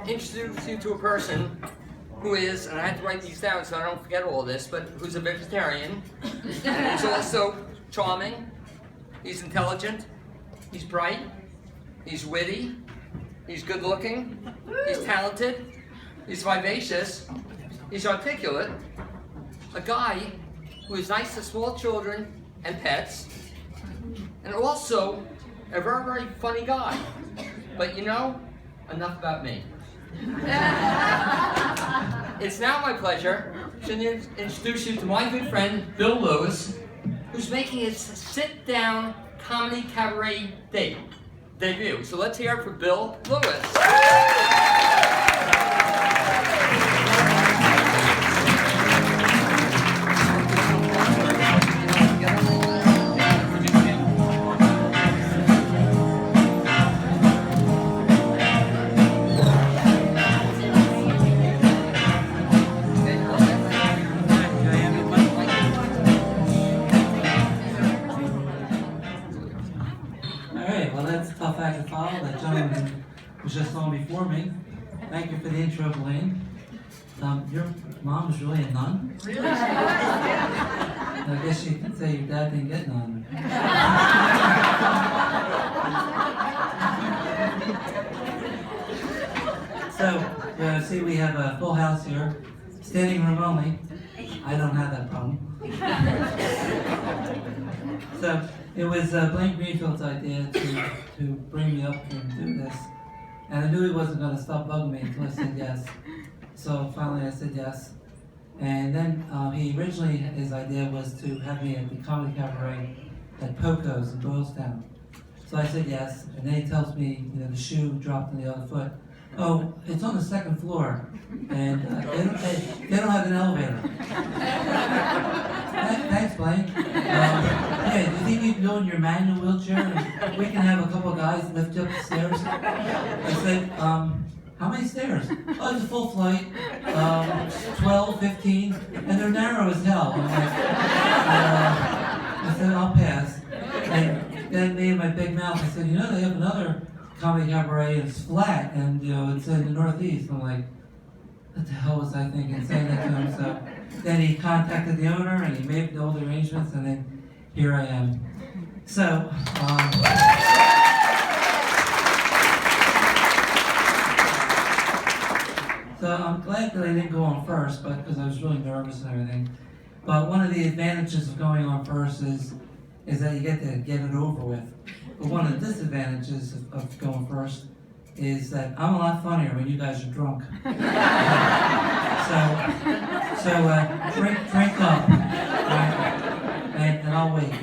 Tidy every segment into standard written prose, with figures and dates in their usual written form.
introduce you to a person who is, and I have to write these down so I don't forget all this, but who's a vegetarian. He's also charming, he's intelligent, he's bright, he's witty, he's good looking, he's talented, he's vivacious, he's articulate, a guy who is nice to small children and pets, and also a very, very funny guy. But you know, enough about me. It's now my pleasure to introduce you to my good friend, Bill Lewis, who's making his sit-down comedy cabaret debut. So let's hear it for Bill Lewis. To follow. That gentleman was just on before me. Thank you for the intro, Blaine. Your mom was really a nun? Really? I guess you could say your dad didn't get none. So, see, we have a full house here. Standing room only. I don't have that problem. So, it was Blaine Greenfield's idea to bring me up here and do this. And I knew he wasn't going to stop bugging me until I said yes. So finally I said yes. And then his idea was to have me at the Comedy Cabaret at Poco's in Doylestown. So I said yes, and then he tells me, the shoe dropped on the other foot. Oh, it's on the second floor, and they don't have an elevator. Thanks, Blaine. Yeah, do you think you can go in your manual wheelchair and we can have a couple of guys lift you up the stairs? I said, how many stairs? Oh, it's a full flight, 12, 15, and they're narrow as hell. I'm like, I said, I'll pass. And then me and my big mouth, I said, they have another comedy cabaret, and it's flat, and it's in the Northeast. I'm like, what the hell was I thinking, saying that to him? So then he contacted the owner, and he made all the arrangements, and then here I am. So, so I'm glad that I didn't go on first, but because I was really nervous and everything. But one of the advantages of going on first is that you get to get it over with. But one of the disadvantages of going first is that I'm a lot funnier when you guys are drunk. So drink up, and I'll wait.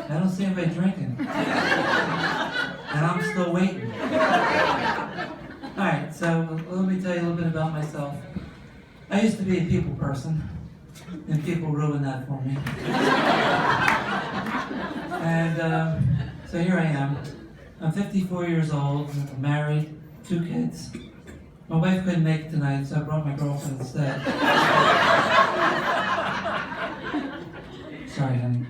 I don't see anybody drinking, and I'm still waiting. Alright, so let me tell you a little bit about myself. I used to be a people person, and people ruined that for me. And so here I am. I'm 54 years old, I'm married, 2 kids. My wife couldn't make it tonight, so I brought my girlfriend instead. Sorry, honey.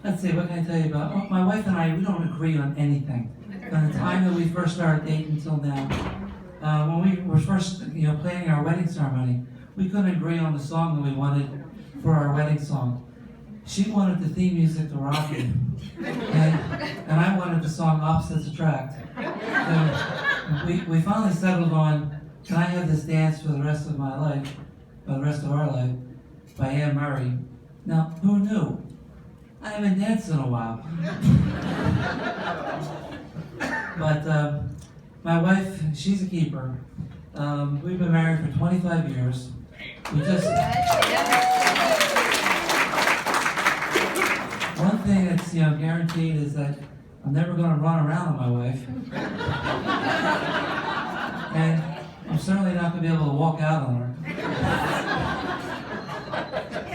Let's see, what can I tell you about? Oh, my wife and I, we don't agree on anything. From the time that we first started dating until now. When we were first, planning our wedding ceremony, we couldn't agree on the song that we wanted for our wedding song. She wanted the theme music to Rocky, and I wanted the song Opposites Attract. So we finally settled on, can I have this dance for the rest of my life, or the rest of our life, by Anne Murray. Now, who knew? I haven't danced in a while. But my wife, she's a keeper. We've been married for 25 years. One thing that's guaranteed is that I'm never going to run around with my wife. And I'm certainly not going to be able to walk out on her.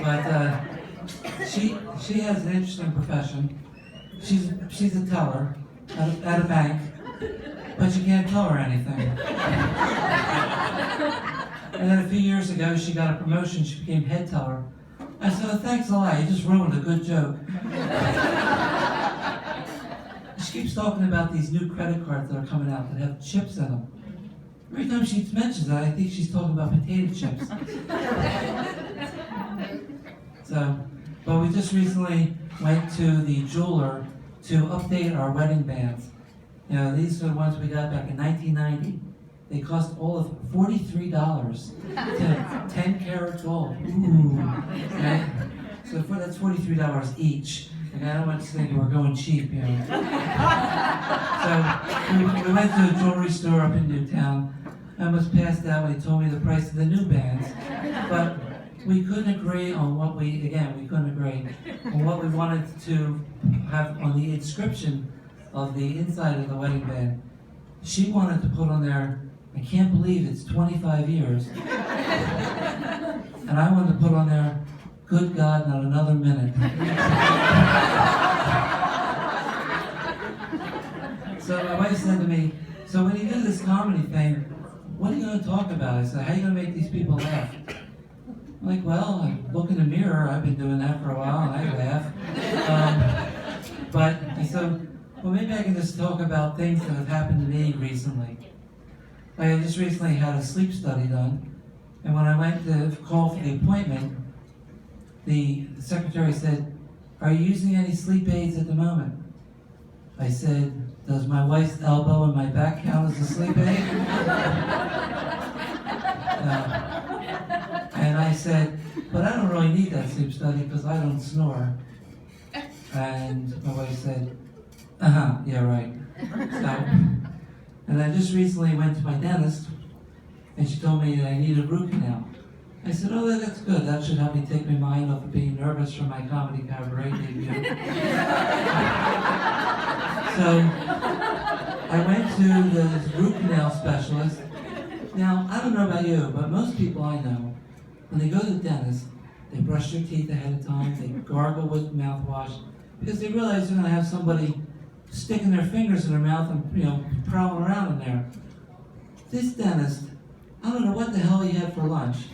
But she has an interesting profession. She's a teller at a bank, but you can't tell her anything. And then a few years ago, she got a promotion. She became head teller. I said, oh, thanks a lot. You just ruined a good joke. She keeps talking about these new credit cards that are coming out that have chips in them. Every time she mentions that, I think she's talking about potato chips. But we just recently went to the jeweler to update our wedding bands. You know, these are the ones we got back in 1990. They cost all of $43 to 10 karat gold. Ooh, right? So that's $43 each. And I don't want to think we're going cheap, you know. So we went to a jewelry store up in Newtown. I almost passed out when he told me the price of the new bands. But we couldn't agree on what we couldn't agree on what we wanted to have on the inscription of the inside of the wedding band. She wanted to put on there, I can't believe it's 25 years. And I wanted to put on there, good God, not another minute. So my wife said to me, so when you do this comedy thing, what are you going to talk about? I said, how are you going to make these people laugh? I'm like, well, I look in the mirror. I've been doing that for a while, and I laugh. But I said, well, maybe I can just talk about things that have happened to me recently. Like I just recently had a sleep study done, and when I went to call for the appointment, the secretary said, are you using any sleep aids at the moment? I said, does my wife's elbow and my back count as a sleep aid? And I said, but I don't really need that sleep study because I don't snore. And my wife said, yeah, right. So, and I just recently went to my dentist, and she told me that I need a root canal. I said, oh, that's good. That should help me take my mind off of being nervous for my comedy cabaret debut. So I went to the root canal specialist. Now, I don't know about you, but most people I know, when they go to the dentist, they brush their teeth ahead of time, they gargle with mouthwash, because they realize they're going to have somebody sticking their fingers in their mouth and, prowling around in there. This dentist, I don't know what the hell he had for lunch,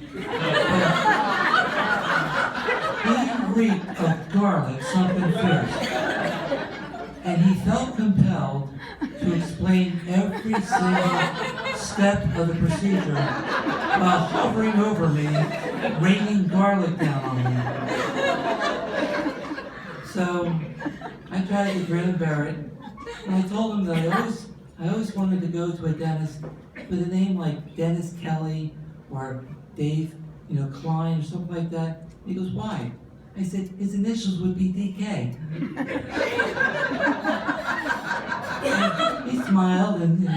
but he reeked of garlic, something fierce. And he felt compelled to explain every single step of the procedure while hovering over me, raining garlic down on me. So I tried to grin and bear it, and I told him that I always wanted to go to a dentist with a name like Dennis Kelly or Dave, Klein or something like that. He goes, why? I said, his initials would be DK. And he smiled, and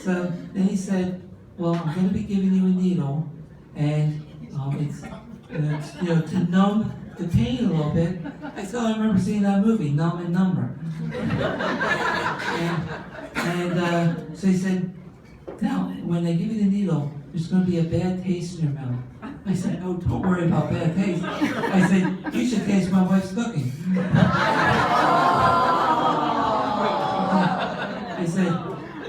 so then he said, well, I'm going to be giving you a needle, and it's to numb the pain a little bit. I said, I remember seeing that movie, Numb and Number. So he said, now, when they give you the needle, there's going to be a bad taste in your mouth. I said, oh, don't worry about bad taste. I said, you should taste my wife's cooking. I said,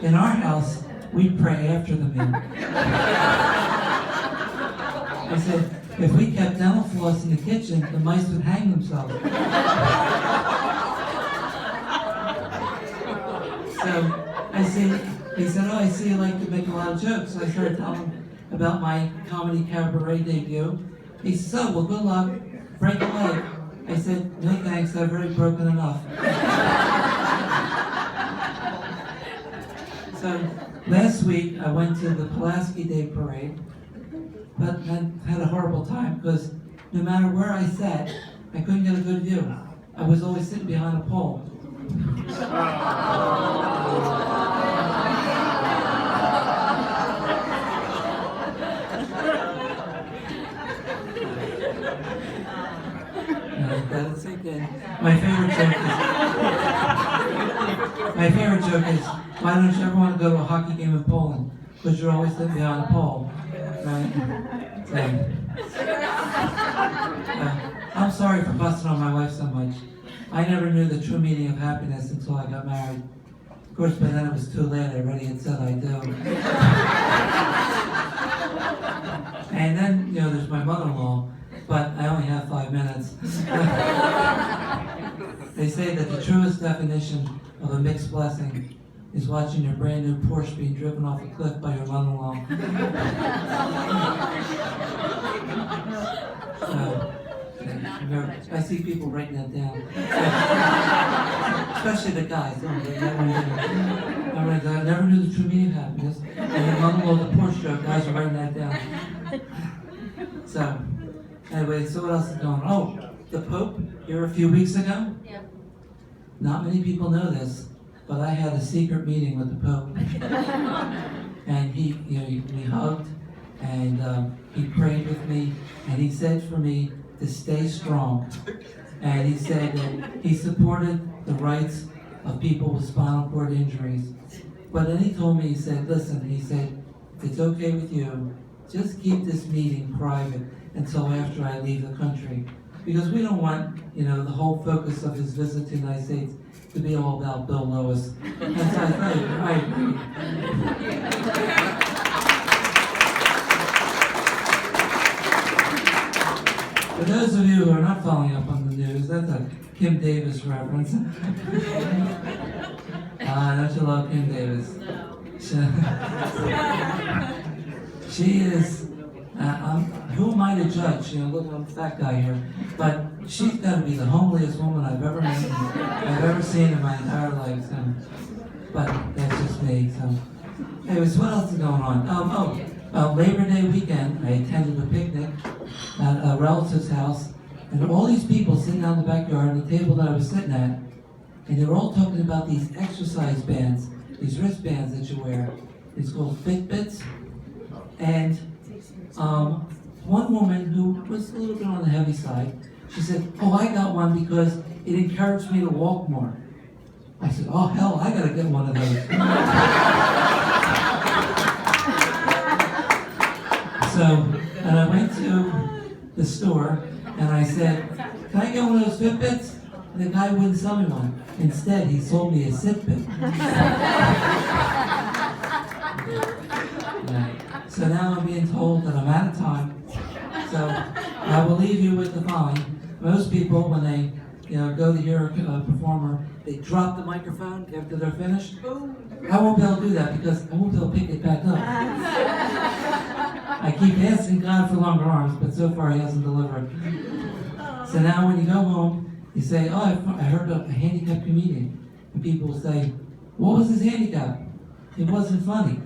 in our house, we pray after the meal. I said, if we kept dental floss in the kitchen, the mice would hang themselves. So he said, oh, I see you like to make a lot of jokes. So I started telling him about my comedy cabaret debut. He said, oh, well, good luck. Break a leg. I said, no thanks, I've already broken enough. So last week, I went to the Pulaski Day Parade, but I had a horrible time because no matter where I sat, I couldn't get a good view. I was always sitting behind a pole. That's again. My favorite joke is, why don't you ever want to go to a hockey game in Poland? Because you're always sitting behind a pole, right? I'm sorry for busting on my wife so much. I never knew the true meaning of happiness until I got married. Of course, by then it was too late. I already had said I do. They say that the truest definition of a mixed blessing is watching your brand new Porsche being driven off a cliff by your run-along. So, I see people writing that down. Especially the guys. Don't they? I never knew the true meaning of happiness. And then run-along the Porsche joke, guys are writing that down. So, anyway, so what else is going on? Oh, the Pope here a few weeks ago? Yeah. Not many people know this, but I had a secret meeting with the Pope. And we hugged, and he prayed with me, and he said for me to stay strong. And he said that he supported the rights of people with spinal cord injuries. But then he told me, he said, listen, he said, if it's okay with you, just keep this meeting private until after I leave the country. Because we don't want, the whole focus of his visit to the United States to be all about Bill Lois. And so I agree. For those of you who are not following up on the news, that's a Kim Davis reference. Don't you love Kim Davis? She is, who am I to judge? Look, I'm a fat guy here. But she's got to be the homeliest woman I've ever met, I've ever seen in my entire life. So. But that's just me. So, anyways, what else is going on? Labor Day weekend, I attended a picnic at a relative's house, and all these people sitting down in the backyard at the table that I was sitting at, and they were all talking about these exercise bands, these wristbands that you wear. It's called Fitbits. And one woman who was a little bit on the heavy side, she said, oh, I got one because it encouraged me to walk more. I said, oh, hell, I gotta get one of those. So, and I went to the store, and I said, can I get one of those Fitbits? And the guy wouldn't sell me one. Instead, he sold me a Fitbit. So now I'm being told that I'm out of time. So I will leave you with the following. Most people, when they go to hear a performer, they drop the microphone after they're finished. I won't be able to do that because I won't be able to pick it back up. I keep asking God for longer arms, but so far He hasn't delivered. So now when you go home, you say, oh, I heard a handicapped comedian. And people will say, what was his handicap? It wasn't funny.